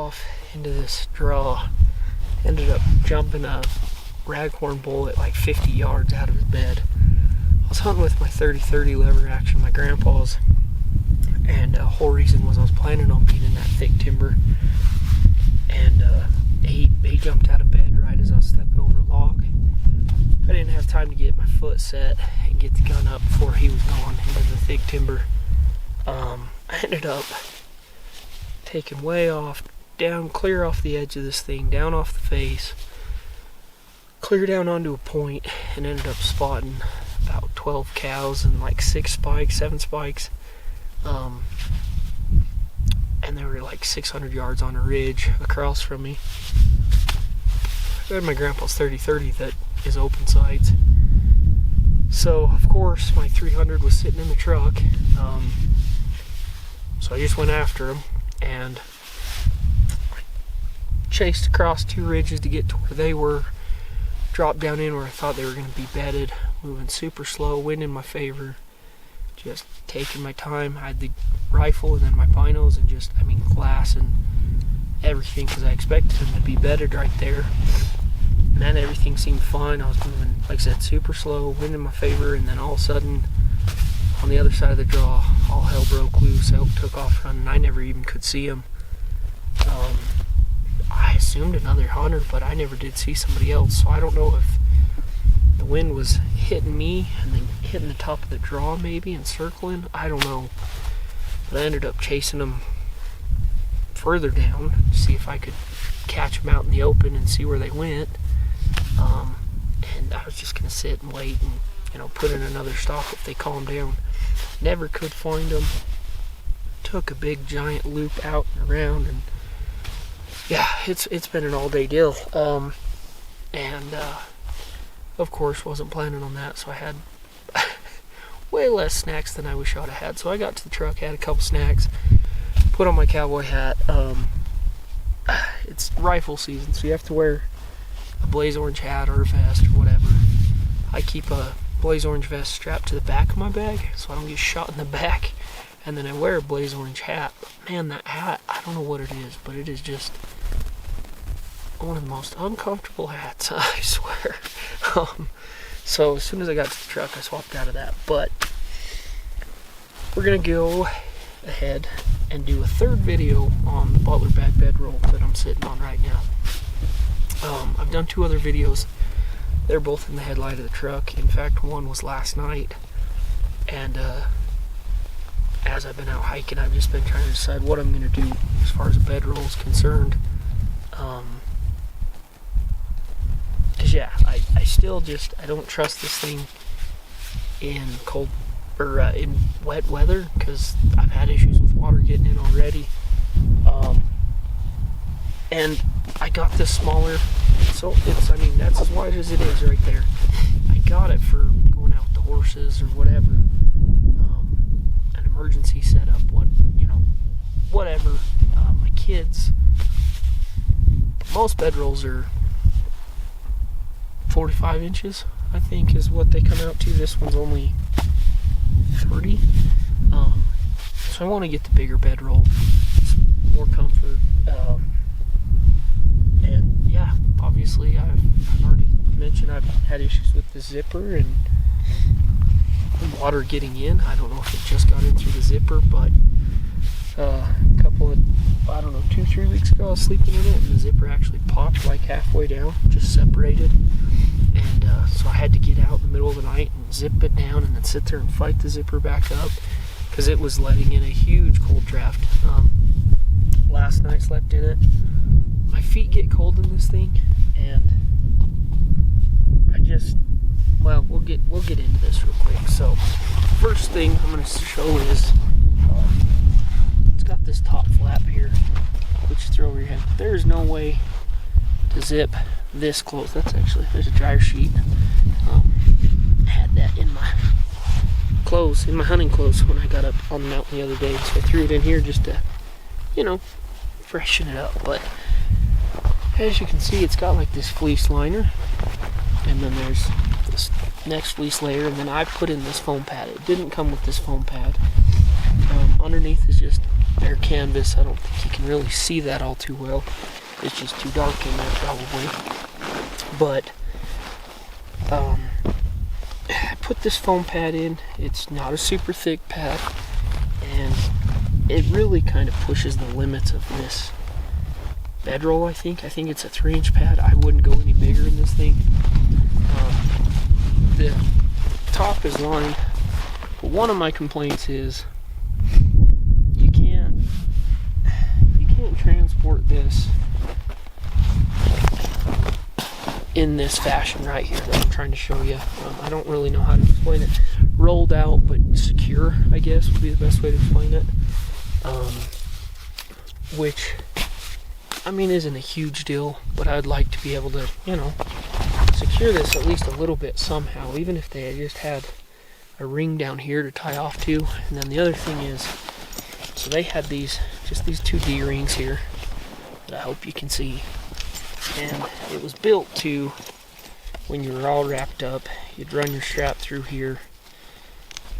off into this draw. Ended up jumping a raghorn bull at like 50 yards out of his bed. I was hunting with my 30-30 lever action, my grandpa's, and the whole reason was I was planning on being in that thick timber, and he jumped out of bed right as I was stepping over a log. I didn't have time to get my foot set and get the gun up before he was gone into the thick timber. I ended up taking way off, down clear off the edge of this thing, down off the face, clear down onto a point, and ended up spotting about 12 cows and like 7 spikes. And they were like 600 yards on a ridge across from me. I had my grandpa's 30-30 that is open sights. So, of course, my 300 was sitting in the truck. So I just went after him and chased across 2 ridges to get to where they were. Dropped down in where I thought they were going to be bedded. Moving super slow, wind in my favor. Just taking my time. I had the rifle and then my binos and just, glass and everything because I expected them to be bedded right there. And then everything seemed fine. I was moving, like I said, super slow, wind in my favor, and then all of a sudden, on the other side of the draw, all hell broke loose. Elk took off running. I never even could see him. I assumed another hunter, but I never did see somebody else, so I don't know if the wind was hitting me and then hitting the top of the draw maybe and circling. I don't know. But I ended up chasing them further down to see if I could catch them out in the open and see where they went. And I was just going to sit and wait and put in another stalk if they calmed down. Never could find them. Took a big giant loop out and around, and yeah, it's been an all-day deal. Of course, wasn't planning on that, so I had way less snacks than I wish I would have had. So I got to the truck, had a couple snacks, put on my cowboy hat. It's rifle season, so you have to wear a blaze orange hat or a vest or whatever. I keep a blaze orange vest strapped to the back of my bag so I don't get shot in the back, and then I wear a blaze orange hat. But man, that hat, I don't know what it is, but it is just one of the most uncomfortable hats, I swear. So as soon as I got to the truck, I swapped out of that. But we're gonna go ahead and do a third video on the Butler bag bedroll that I'm sitting on right now. I've done 2 other videos. They're both in the headlight of the truck. In fact, one was last night, and as I've been out hiking, I've just been trying to decide what I'm gonna do as far as a bedroll is concerned. I still just, I don't trust this thing in cold or in wet weather because I've had issues with water getting in already. And I got this smaller, so it's, that's as wide as it is right there. I got it for going out with the horses or whatever. An emergency setup, whatever. My kids, most bedrolls are 45 inches, I think, is what they come out to. This one's only 30. So I want to get the bigger bedroll. It's more comfort. And yeah, obviously I've already mentioned I've had issues with the zipper and water getting in. I don't know if it just got in through the zipper, but a couple of, 2-3 weeks ago I was sleeping in it and the zipper actually popped like halfway down, just separated. And so I had to get out in the middle of the night and zip it down and then sit there and fight the zipper back up because it was letting in a huge cold draft. Last night slept in it. My feet get cold in this thing, and we'll get into this real quick. So first thing I'm going to show is it's got this top flap here, which you throw over your head. There is no way to zip this close. There's a dryer sheet. I had that in my clothes, in my hunting clothes when I got up on the mountain the other day, so I threw it in here just to, freshen it up. But as you can see, it's got like this fleece liner, and then there's this next fleece layer, and then I put in this foam pad. It didn't come with this foam pad. Underneath is just bare canvas. I don't think you can really see that all too well. It's just too dark in there probably. But I put this foam pad in. It's not a super thick pad, and it really kind of pushes the limits of this bedroll. I think it's a 3-inch pad. I wouldn't go any bigger in this thing. The top is lined, but one of my complaints is you can't transport this in this fashion right here that I'm trying to show you. I don't really know how to explain it. Rolled out but secure, I guess, would be the best way to explain it. Which, I mean, isn't a huge deal, but I'd like to be able to, secure this at least a little bit somehow, even if they just had a ring down here to tie off to. And then the other thing is, so they had these 2 D-rings here that I hope you can see. And it was built to, when you were all wrapped up, you'd run your strap through here,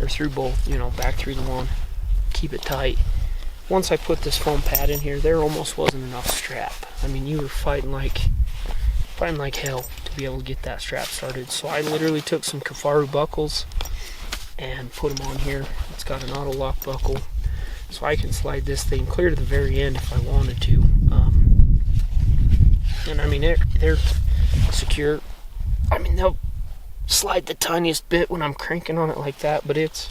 or through both, back through the one, keep it tight. Once I put this foam pad in here, there almost wasn't enough strap. I mean, you were fighting like hell to be able to get that strap started. So I literally took some Kafaru buckles and put them on here. It's got an auto lock buckle, so I can slide this thing clear to the very end if I wanted to. And I mean, they're secure. I mean, they'll slide the tiniest bit when I'm cranking on it like that, but it's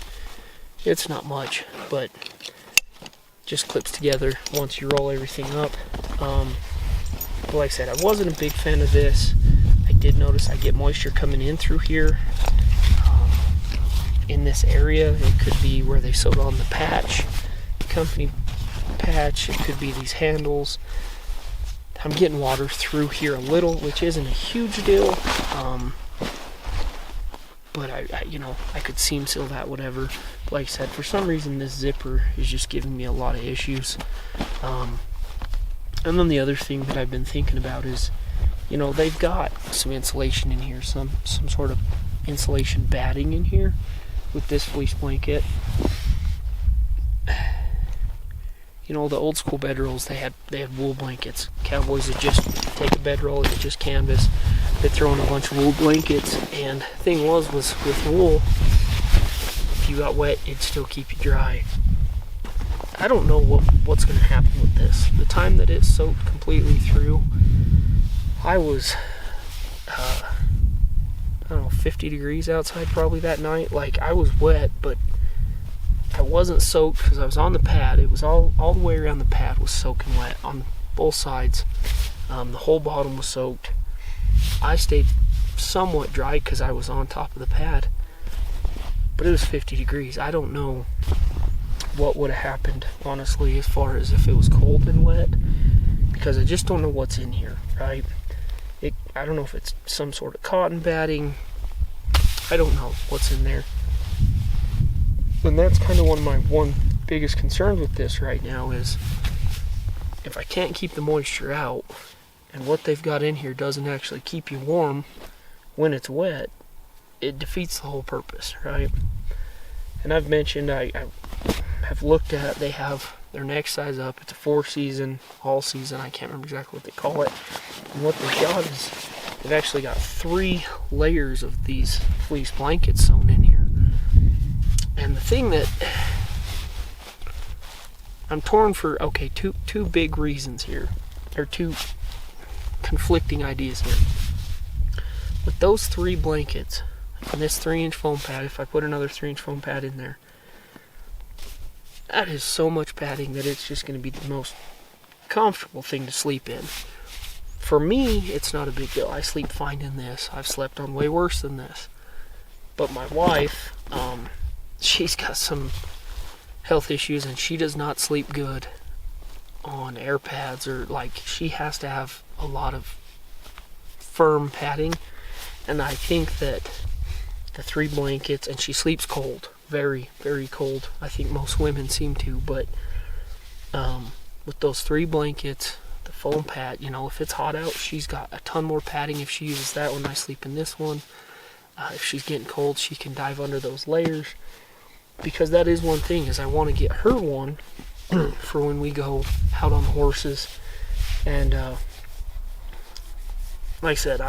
not much. But just clips together once you roll everything up. But like I said, I wasn't a big fan of this. I did notice I get moisture coming in through here. In this area, it could be where they sewed on the patch, the company patch. It could be these handles. I'm getting water through here a little, which isn't a huge deal. But I could seam seal that, whatever. Like I said, for some reason this zipper is just giving me a lot of issues. And then the other thing that I've been thinking about is, they've got some insulation in here, some sort of insulation batting in here with this fleece blanket. The old school bedrolls, they had wool blankets. Cowboys would just take a bedroll, it's just canvas. They'd throw in a bunch of wool blankets, and the thing was with wool, if you got wet, it'd still keep you dry. I don't know what's going to happen with this. The time that it soaked completely through, I was, 50 degrees outside probably that night. Like, I was wet, but I wasn't soaked because I was on the pad. It was all the way around the pad was soaking wet on both sides. The whole bottom was soaked. I stayed somewhat dry because I was on top of the pad, but it was 50 degrees. I don't know what would have happened, honestly, as far as if it was cold and wet, because I just don't know what's in here, right? I don't know if it's some sort of cotton batting. I don't know what's in there. And that's kind of one of my biggest concerns with this right now is if I can't keep the moisture out and what they've got in here doesn't actually keep you warm when it's wet, it defeats the whole purpose, right? And I've mentioned, I have looked at, they have their next size up. It's a 4-season, all season. I can't remember exactly what they call it. And what they've got is they've actually got 3 layers of these fleece blankets sewn in here. And the thing that I'm torn for, two big reasons here, or 2 conflicting ideas here. With those 3 blankets and this 3-inch foam pad, if I put another 3-inch foam pad in there, that is so much padding that it's just going to be the most comfortable thing to sleep in. For me, it's not a big deal. I sleep fine in this. I've slept on way worse than this. But my wife, she's got some health issues and she does not sleep good on air pads, or she has to have a lot of firm padding. And I think that the 3 blankets, and she sleeps cold, very, very cold. I think most women seem to, but with those 3 blankets, the foam pad, if it's hot out, she's got a ton more padding if she uses that one. I sleep in this one. If she's getting cold, she can dive under those layers. Because that is one thing, is I want to get her one for when we go out on the horses. And like I said,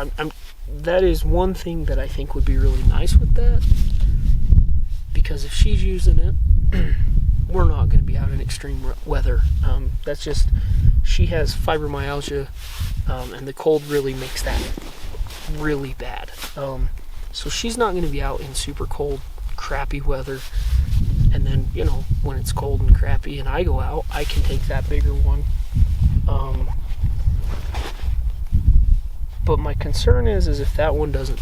that is one thing that I think would be really nice with that, because if she's using it, we're not going to be out in extreme weather. That's just, she has fibromyalgia, and the cold really makes that really bad. So she's not going to be out in super cold, crappy weather. And then, when it's cold and crappy and I go out, I can take that bigger one. But my concern is if that one doesn't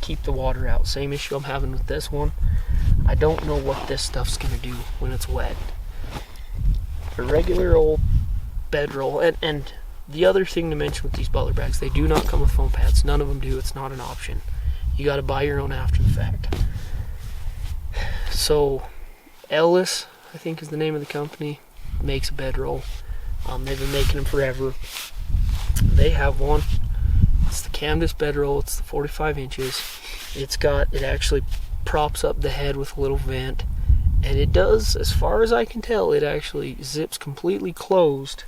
keep the water out. Same issue I'm having with this one. I don't know what this stuff's going to do when it's wet. A regular old bedroll. And the other thing to mention with these Butler bags, they do not come with foam pads. None of them do. It's not an option. You got to buy your own after the fact. So, Ellis, I think is the name of the company, makes a bedroll. They've been making them forever. They have one. It's the canvas bedroll. It's the 45 inches. It actually props up the head with a little vent. And it does, as far as I can tell, it actually zips completely closed.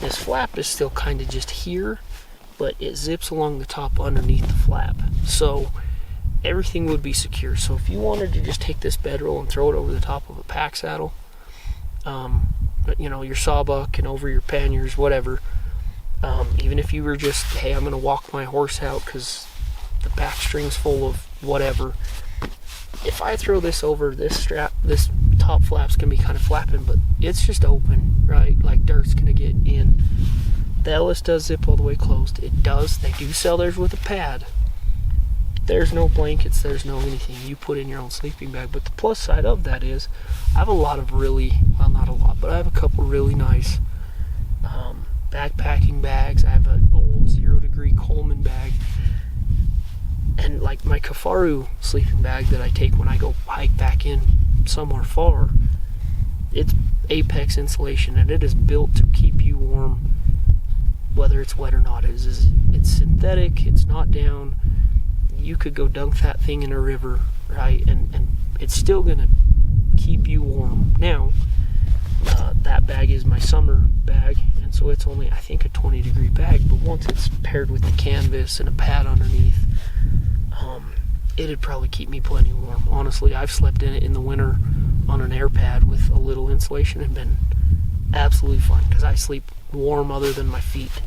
This flap is still kind of just here, but it zips along the top underneath the flap. So, everything would be secure. So if you wanted to just take this bedroll and throw it over the top of a pack saddle, your sawbuck and over your panniers, whatever, even if you were just, hey, I'm going to walk my horse out because the backstring's full of whatever, if I throw this over this strap, this top flap's going to be kind of flapping, but it's just open, right? Like dirt's going to get in. The Ellis does zip all the way closed. It does. They do sell theirs with a pad. There's no blankets, there's no anything. You put in your own sleeping bag. But the plus side of that is I have a lot of not a lot, but I have a couple really nice backpacking bags. I have an old 0 degree Coleman bag. And like my Kafaru sleeping bag that I take when I go hike back in somewhere far, it's Apex insulation and it is built to keep you warm whether it's wet or not. It's synthetic, it's not down. You could go dunk that thing in a river, right? And it's still going to keep you warm. Now, that bag is my summer bag, and so it's only, I think, a 20 degree bag, but once it's paired with the canvas and a pad underneath, it'd probably keep me plenty warm. Honestly, I've slept in it in the winter on an air pad with a little insulation and been absolutely fine, because I sleep warm other than my feet.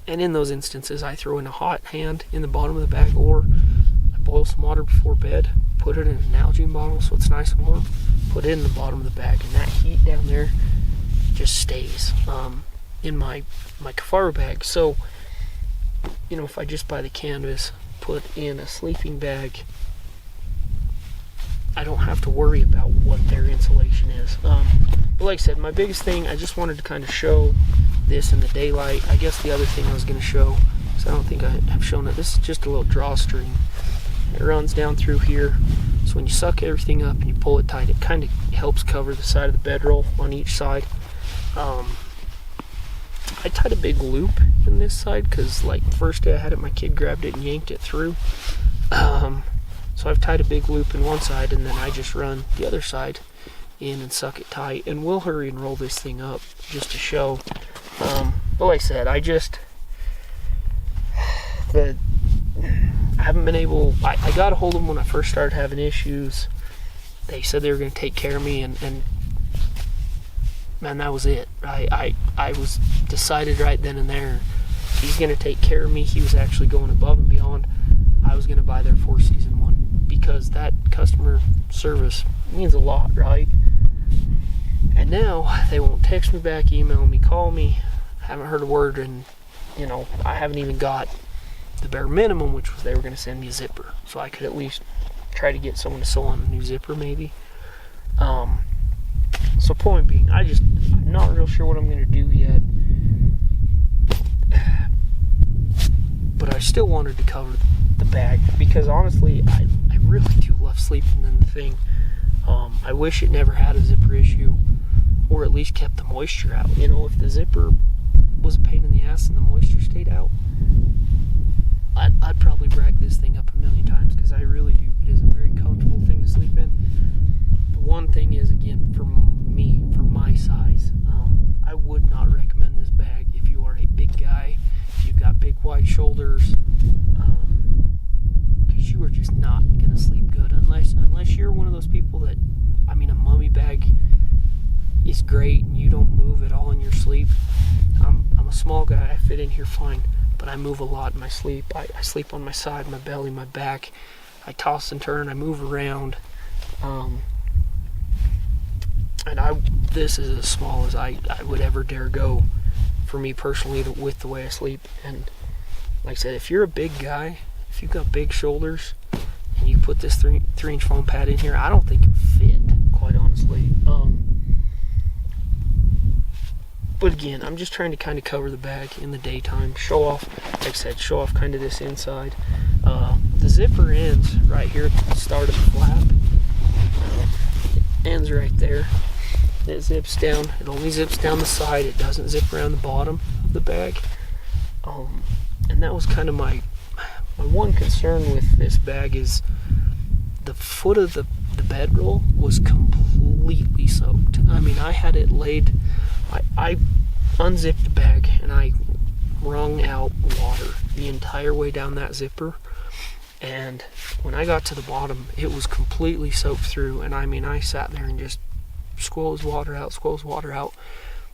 And in those instances, I throw in a hot hand in the bottom of the bag, or I boil some water before bed, put it in an Nalgene bottle so it's nice and warm, put it in the bottom of the bag, and that heat down there just stays in my Kafaru bag. So, if I just buy the canvas, put in a sleeping bag, I don't have to worry about what their insulation is. But like I said, my biggest thing, I just wanted to kind of show this in the daylight. I guess the other thing I was going to show, because I don't think I have shown it, this is just a little drawstring. It runs down through here, so when you suck everything up and you pull it tight, it kind of helps cover the side of the bedroll on each side. I tied a big loop in this side, because like the first day I had it, my kid grabbed it and yanked it through. So I've tied a big loop in one side, and then I just run the other side in and suck it tight, and we'll hurry and roll this thing up just to show. But like I said, I haven't been able, I got a hold of them when I first started having issues. They said they were going to take care of me, and man, that was it. I was decided right then and there, he's going to take care of me. He was actually going above and beyond. I was going to buy their 4-season one, because that customer service means a lot, right? And now they won't text me back, email me, call me. Haven't heard a word, and I haven't even got the bare minimum, which was they were going to send me a zipper, so I could at least try to get someone to sew on a new zipper, maybe. So point being, I'm not real sure what I'm going to do yet, but I still wanted to cover the bag, because honestly, I really do love sleeping in the thing. I wish it never had a zipper issue, or at least kept the moisture out. If the zipper was a pain in the ass and the moisture stayed out, I'd probably brag this thing up a million times, because I really do. It is a very comfortable thing to sleep in. The one thing is, again, for me, for my size, I would not recommend this bag if you are a big guy, if you've got big wide shoulders, because you are just not going to sleep good unless you're one of those people that, I mean, a mummy bag is great and you don't move at all in your sleep. I'm a small guy, I fit in here fine, but I move a lot in my sleep. I sleep on my side, my belly, my back. I toss and turn, I move around. This is as small as I would ever dare go for me personally with the way I sleep. And like I said, if you're a big guy, if you've got big shoulders and you put this 3-inch foam pad in here, I don't think it would fit, quite honestly. But again, I'm just trying to kind of cover the bag in the daytime, show off, like I said, show off kind of this inside. The zipper ends right here at the start of the flap. It ends right there. It zips down. It only zips down the side. It doesn't zip around the bottom of the bag. And that was kind of my one concern with this bag is the foot of the bedroll was completely soaked. I mean, I had it laid. I unzipped the bag and I wrung out water the entire way down that zipper. And when I got to the bottom, it was completely soaked through. And I mean, I sat there and just squoze water out.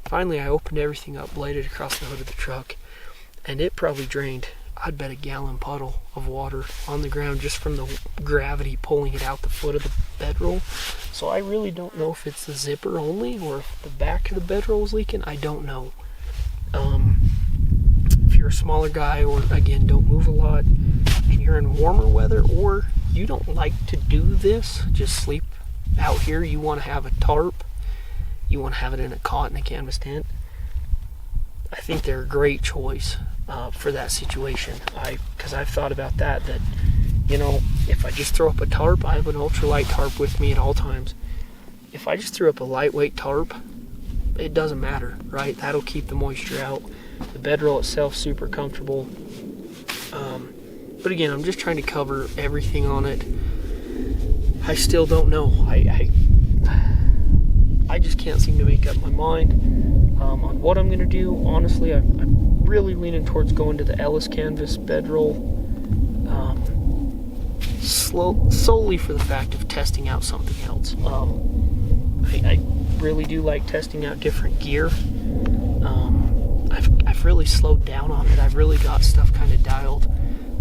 Finally, I opened everything up, laid it across the hood of the truck, and it probably drained, I'd bet, a gallon puddle of water on the ground just from the gravity pulling it out the foot of the bedroll. So I really don't know if it's the zipper only or if the back of the bedroll is leaking. I don't know. If you're a smaller guy, or again, don't move a lot, and you're in warmer weather, or you don't like to do this, just sleep out here, you want to have a tarp, you want to have it in a cot in a canvas tent, I think they're a great choice for that situation. Because I've thought about that, you know, if I just throw up a tarp, I have an ultralight tarp with me at all times. If I just threw up a lightweight tarp, it doesn't matter, right? That'll keep the moisture out. The bedroll itself, super comfortable. But again, I'm just trying to cover everything on it. I still don't know. I just can't seem to make up my mind on what I'm going to do. Honestly, I'm really leaning towards going to the Ellis canvas bedroll, solely for the fact of testing out something else. I really do like testing out different gear. I've really slowed down on it. I've really got stuff kind of dialed.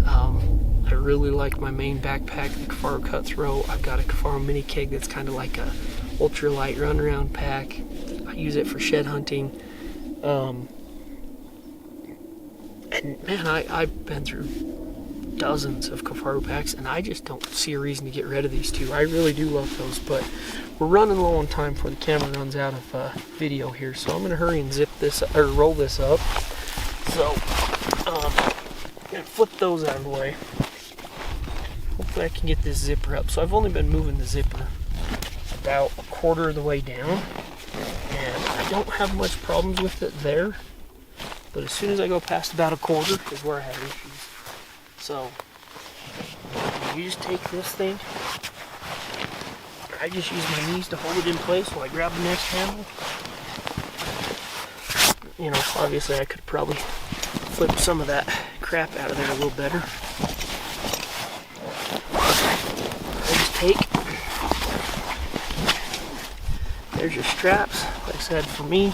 I really like my main backpack, the Kafaro Cutthroat. I've got a Kafaro mini keg that's kind of like a ultralight runaround pack. I use it for shed hunting. And man, I've been through dozens of Kafaro packs, and I just don't see a reason to get rid of these two. I really do love those, but we're running low on time before the camera runs out of video here, so I'm gonna hurry and zip this or roll this up. So I'm gonna flip those out of the way. Hopefully I can get this zipper up. So I've only been moving the zipper about a quarter of the way down, and I don't have much problems with it there, but as soon as I go past about a quarter is where I have issues. So you just take this thing, I just use my knees to hold it in place while I grab the next handle. You know, obviously I could probably flip some of that crap out of there a little better. I just take, there's your straps. Like I said, for me,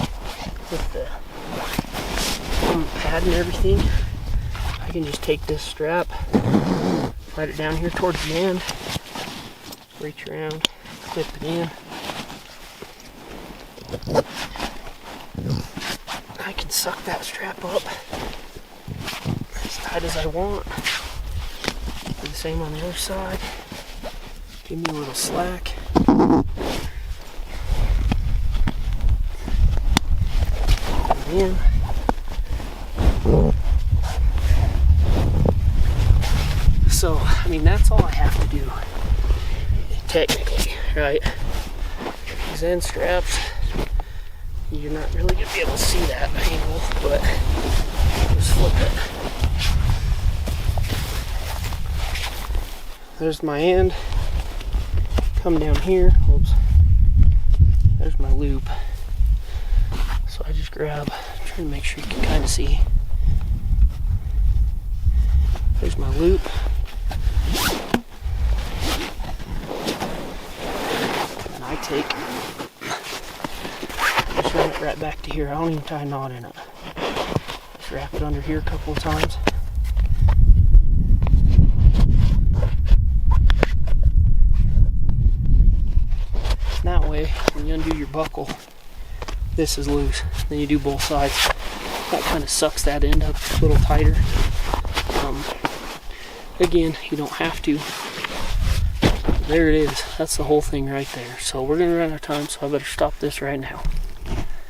with the pad and everything, I can just take this strap, slide it down here towards the end, reach around, clip it in. I can suck that strap up as tight as I want. Do the same on the other side. Give me a little slack. And in. So, I mean, that's all I have to do, technically, right? These end straps, you're not really going to be able to see that angle, but just flip it. There's my end. Come down here. Oops. loop. So I just grab, trying to make sure you can kind of see. There's my loop. And I take, just wrap it right back to here. I don't even tie a knot in it. Just wrap it under here a couple of times. And that way, when you undo your buckle, this is loose. Then you do both sides. That kind of sucks that end up a little tighter. Again, you don't have to. There it is. That's the whole thing right there. So we're going to run out of time, so I better stop this right now.